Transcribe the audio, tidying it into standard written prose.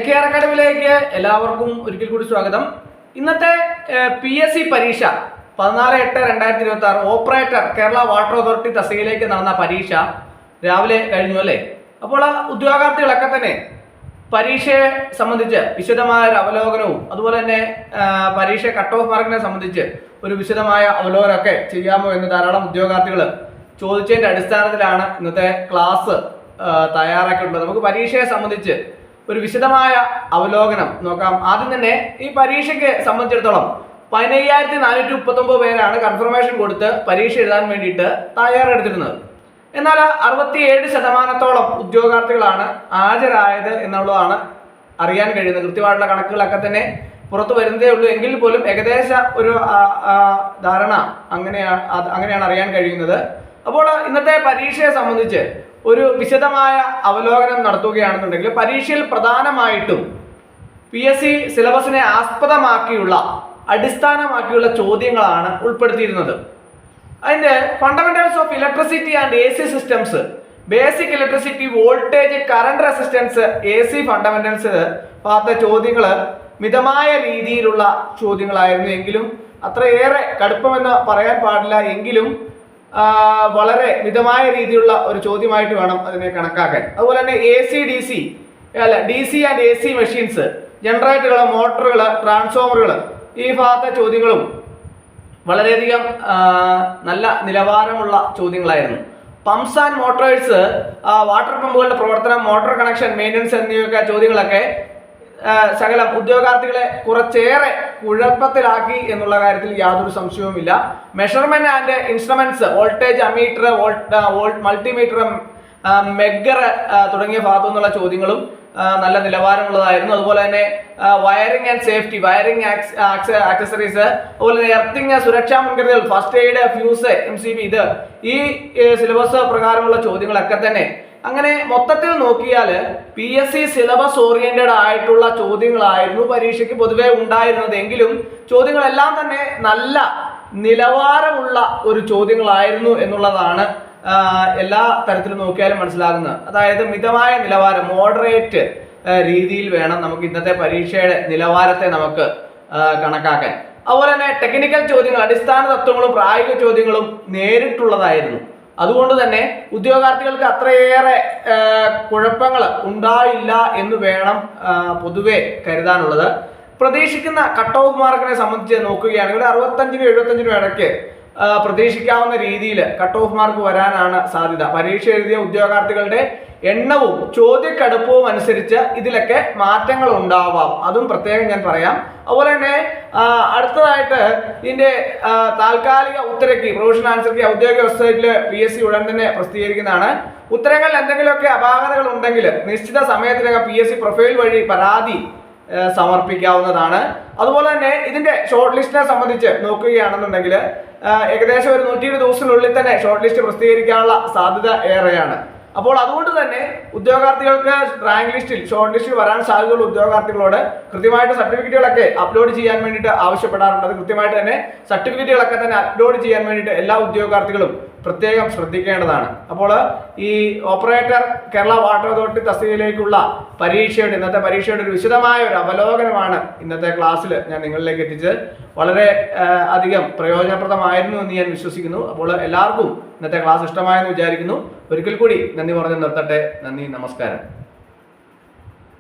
KR അക്കാഡമിയിലേക്ക് എല്ലാവർക്കും ഒരിക്കൽ കൂടി സ്വാഗതം. ഇന്നത്തെ PSC പരീക്ഷ 14/8/2026 ഓപ്പറേറ്റർ കേരള വാട്ടർ അതോറിറ്റി തസ്തികയിലേക്ക് നടന്ന പരീക്ഷ രാവിലെ കഴിഞ്ഞു അല്ലേ. അപ്പോൾ ഉദ്യോഗാർത്ഥികളൊക്കെ തന്നെ പരീക്ഷയെ സംബന്ധിച്ച് വിശദമായ ഒരു അവലോകനവും അതുപോലെ തന്നെ പരീക്ഷ കട്ട് ഓഫ് മാർക്കിനെ സംബന്ധിച്ച് ഒരു വിശദമായ അവലോകനമൊക്കെ ചെയ്യാമോ എന്ന് ധാരാളം ഉദ്യോഗാർത്ഥികൾ ചോദിച്ചതിൻ്റെ അടിസ്ഥാനത്തിലാണ് ഇന്നത്തെ ക്ലാസ് തയ്യാറാക്കിയിട്ടുള്ളത്. നമുക്ക് പരീക്ഷയെ സംബന്ധിച്ച് ഒരു വിശദമായ അവലോകനം നോക്കാം. ആദ്യം തന്നെ ഈ പരീക്ഷയ്ക്ക് സംബന്ധിച്ചിടത്തോളം 15,439 പേരാണ് കൺഫർമേഷൻ കൊടുത്ത് പരീക്ഷ എഴുതാൻ വേണ്ടിയിട്ട് തയ്യാറെടുത്തിരുന്നത്. എന്നാൽ 67% ഉദ്യോഗാർത്ഥികളാണ് ഹാജരായത് എന്നുള്ളതാണ് അറിയാൻ കഴിയുന്നത്. കൃത്യമായിട്ടുള്ള കണക്കുകളൊക്കെ തന്നെ പുറത്തു വരുന്നതേ ഉള്ളൂ. എങ്കിൽ പോലും ഏകദേശ ഒരു ധാരണ അങ്ങനെയാണ് അറിയാൻ കഴിയുന്നത്. അപ്പോൾ ഇന്നത്തെ പരീക്ഷയെ സംബന്ധിച്ച് ഒരു വിശദമായ അവലോകനം നടത്തുകയാണെന്നുണ്ടെങ്കിൽ പരീക്ഷയിൽ പ്രധാനമായിട്ടും PSC സിലബസിനെ ആസ്പദമാക്കിയുള്ള അടിസ്ഥാനമാക്കിയുള്ള ചോദ്യങ്ങളാണ് ഉൾപ്പെടുത്തിയിരുന്നത്. അതിൻ്റെ fundamentals of electricity and AC systems, basic electricity voltage current resistance, AC fundamentals ഭാഗത്തെ ചോദ്യങ്ങൾ മിതമായ രീതിയിലുള്ള ചോദ്യങ്ങളായിരുന്നു. എങ്കിലും അത്രയേറെ കടുപ്പമെന്ന് പറയാൻ പാടില്ല, എങ്കിലും വളരെ മിതമായ രീതിയിലുള്ള ഒരു ചോദ്യമായിട്ട് വേണം അതിനെ കണക്കാക്കാൻ. അതുപോലെ തന്നെ DC ആൻഡ് AC മെഷീൻസ്, ജനറേറ്ററുകൾ, മോട്ടറുകൾ, ട്രാൻസ്ഫോമറുകൾ, ഈ ഭാഗത്തെ ചോദ്യങ്ങളും വളരെയധികം നല്ല നിലവാരമുള്ള ചോദ്യങ്ങളായിരുന്നു. പമ്പ്സ് ആൻഡ് മോട്ടോഴ്സ്, വാട്ടർ പമ്പുകളുടെ പ്രവർത്തനം, മോട്ടോർ കണക്ഷൻ, മെയിൻ്റനൻസ് എന്നിവയൊക്കെ ചോദ്യങ്ങളൊക്കെ ശകലം ഉദ്യോഗാർത്ഥികളെ കുറച്ചേറെ കുഴപ്പത്തിലാക്കി എന്നുള്ള കാര്യത്തിൽ യാതൊരു സംശയവുമില്ല. Measurement and instruments, voltage ammeter, multimeter, megger തുടങ്ങിയ ഭാഗത്തു നിന്നുള്ള ചോദ്യങ്ങളും നല്ല നിലവാരമുള്ളതായിരുന്നു. അതുപോലെ തന്നെ wiring and safety, wiring accessories, അതുപോലെ തന്നെ എർത്തിങ്, സുരക്ഷാ മുൻകരുതൽ, ഫസ്റ്റ് എയ്ഡ്, ഫ്യൂസ്, MCB, ഇത് ഈ സിലബസ് പ്രകാരമുള്ള ചോദ്യങ്ങളൊക്കെ തന്നെ അങ്ങനെ മൊത്തത്തിൽ നോക്കിയാൽ PSC സിലബസ് ഓറിയന്റഡ് ആയിട്ടുള്ള ചോദ്യങ്ങളായിരുന്നു പരീക്ഷയ്ക്ക് പൊതുവെ ഉണ്ടായിരുന്നത്. എങ്കിലും ചോദ്യങ്ങളെല്ലാം തന്നെ നല്ല നിലവാരമുള്ള ഒരു ചോദ്യങ്ങളായിരുന്നു എന്നുള്ളതാണ് എല്ലാ തരത്തിലും നോക്കിയാലും മനസ്സിലാകുന്നത്. അതായത് മിതമായ നിലവാരം, മോഡറേറ്റ് രീതിയിൽ വേണം നമുക്ക് ഇന്നത്തെ പരീക്ഷയുടെ നിലവാരത്തെ നമുക്ക് കണക്കാക്കാൻ. അതുപോലെ തന്നെ ടെക്നിക്കൽ ചോദ്യങ്ങൾ, അടിസ്ഥാന തത്വങ്ങളും പ്രായോഗിക ചോദ്യങ്ങളും നേരിട്ടുള്ളതായിരുന്നു. അതുകൊണ്ട് തന്നെ ഉദ്യോഗാർത്ഥികൾക്ക് അത്രയേറെ കുഴപ്പങ്ങൾ ഉണ്ടായില്ല എന്ന് വേണം പൊതുവെ കരുതാനുള്ളത്. പ്രതീക്ഷിക്കുന്ന കട്ട് ഓഫ് മാർക്കിനെ സംബന്ധിച്ച് നോക്കുകയാണെങ്കിൽ 65-നും 75-നും ഇടയ്ക്ക് പ്രതീക്ഷിക്കാവുന്ന രീതിയിൽ കട്ട് ഓഫ് മാർക്ക് വരാനാണ് സാധ്യത. പരീക്ഷ എഴുതിയ ഉദ്യോഗാർത്ഥികളുടെ എണ്ണവും ചോദ്യക്കടുപ്പവും അനുസരിച്ച് ഇതിലൊക്കെ മാറ്റങ്ങൾ ഉണ്ടാവാം, അതും പ്രത്യേകം ഞാൻ പറയാം. അതുപോലെ തന്നെ അടുത്തതായിട്ട് ഇതിന്റെ താൽക്കാലിക ഉത്തരക്ക്, പ്രൊവിഷണൽ ആൻസർ ഔദ്യോഗിക വെബ്സൈറ്റിൽ PSC ഉടൻ തന്നെ പ്രസിദ്ധീകരിക്കുന്നതാണ്. ഉത്തരങ്ങളിൽ എന്തെങ്കിലുമൊക്കെ അപാകതകൾ ഉണ്ടെങ്കിൽ നിശ്ചിത സമയത്തിനകം PSC പ്രൊഫൈൽ വഴി പരാതി സമർപ്പിക്കാവുന്നതാണ്. അതുപോലെ തന്നെ ഇതിന്റെ ഷോർട്ട് ലിസ്റ്റിനെ സംബന്ധിച്ച് നോക്കുകയാണെന്നുണ്ടെങ്കിൽ ഏകദേശം ഒരു 120 ദിവസത്തിനുള്ളിൽ തന്നെ ഷോർട്ട് ലിസ്റ്റ് പ്രസിദ്ധീകരിക്കാനുള്ള സാധ്യത ഏറെയാണ്. അപ്പോൾ അതുകൊണ്ട് തന്നെ ഉദ്യോഗാർത്ഥികൾക്ക് റാങ്ക് ലിസ്റ്റിൽ, ഷോർട്ട് ലിസ്റ്റിൽ വരാൻ സാധ്യതയുള്ള ഉദ്യോഗാർത്ഥികളോട് കൃത്യമായിട്ട് സർട്ടിഫിക്കറ്റുകളൊക്കെ അപ്ലോഡ് ചെയ്യാൻ വേണ്ടിയിട്ട് ആവശ്യപ്പെടാറുണ്ട്. അത് കൃത്യമായിട്ട് തന്നെ സർട്ടിഫിക്കറ്റുകളൊക്കെ തന്നെ അപ്ലോഡ് ചെയ്യാൻ വേണ്ടിയിട്ട് എല്ലാ ഉദ്യോഗാർത്ഥികളും പ്രത്യേകം ശ്രദ്ധിക്കേണ്ടതാണ്. അപ്പോൾ ഈ ഓപ്പറേറ്റർ കേരള വാട്ടർ അതോറിറ്റി തസ്തികയിലേക്കുള്ള ഇന്നത്തെ പരീക്ഷയുടെ ഒരു വിശദമായ ഒരു അവലോകനമാണ് ഇന്നത്തെ ക്ലാസ്സിൽ ഞാൻ നിങ്ങളിലേക്ക് എത്തിച്ചത്. വളരെ അധികം പ്രയോജനപ്രദമായിരുന്നു എന്ന് ഞാൻ വിശ്വസിക്കുന്നു. അപ്പോൾ എല്ലാവർക്കും ഇന്നത്തെ ക്ലാസ് ഇഷ്ടമായെന്ന് വിചാരിക്കുന്നു. ഒരിക്കൽ കൂടി നന്ദി പറഞ്ഞ് നിർത്തട്ടെ. നന്ദി, നമസ്കാരം.